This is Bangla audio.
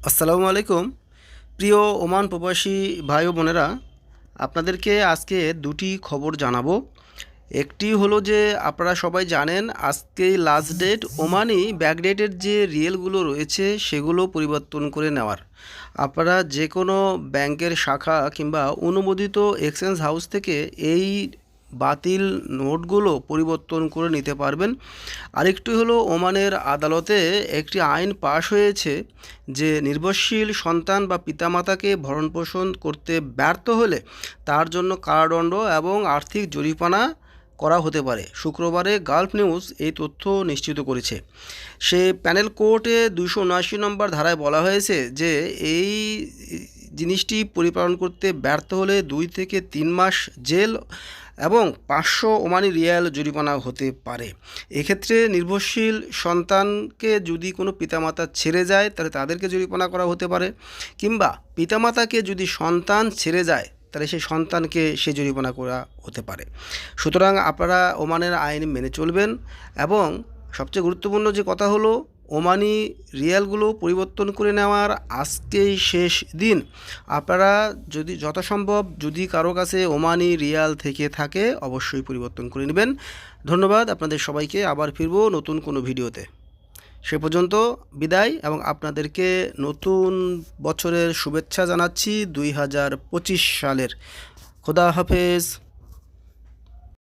আসসালামু আলাইকুম। প্রিয় ওমান প্রবাসী ভাই ও বোনেরা, আপনাদেরকে আজকে দুটি খবর জানাবো। একটি হলো যে আপনারা সবাই জানেন আজকেই লাস্ট ডেট ওমানি ব্যাকডেটের যে রিয়েলগুলো রয়েছে সেগুলো পরিবর্তন করে নেওয়ার। আপনারা যে কোনো ব্যাংকের শাখা কিংবা অনুমোদিত এক্সচেঞ্জ হাউস থেকে এই বাতিল নোটগুলো পরিবর্তন করে নিতে পারবেন। আরেকটি হলো ওমানের আদালতে একটি আইন পাশ হয়েছে যে নির্ভরশীল সন্তান বা পিতামাতাকে ভরণপোষণ করতে ব্যর্থ হলে তার জন্য কারাদণ্ড এবং আর্থিক জরিমানা করা হতে পারে। শুক্রবারে গালফ নিউজ এই তথ্য নিশ্চিত করেছে। সে প্যানেল কোর্টে 279 নম্বর ধারায় বলা হয়েছে যে এই জিনিসটি পরিপালন করতে ব্যর্থ হলে 2 থেকে 3 মাস জেল এবং 500 ওমানি রিয়াল জরিমানা হতে পারে। এক্ষেত্রে নির্ভরশীল সন্তানকে যদি কোনো পিতামাতা ছেড়ে যায় তাহলে তাদেরকে জরিমানা করা হতে পারে, কিংবা পিতামাতাকে যদি সন্তান ছেড়ে যায় তাহলে সেই সন্তানকে সে জরিমানা করা হতে পারে। সুতরাং আপনারা ওমানের আইন মেনে চলবেন। এবং সবচেয়ে গুরুত্বপূর্ণ যে কথা হলো, ওমানি রিয়ালগুলো পরিবর্তন করে নেওয়ার আজকেই শেষ দিন। আপনারা যদি যথাসম্ভব যদি কারো কাছে ওমানি রিয়াল থেকে থাকে অবশ্যই পরিবর্তন করে নেবেন। ধন্যবাদ আপনাদের সবাইকে। আবার ফিরবো নতুন কোনো ভিডিওতে। সে পর্যন্ত বিদায় এবং আপনাদেরকে নতুন বছরের শুভেচ্ছা জানাচ্ছি 2025 সালের। খোদা হাফেজ।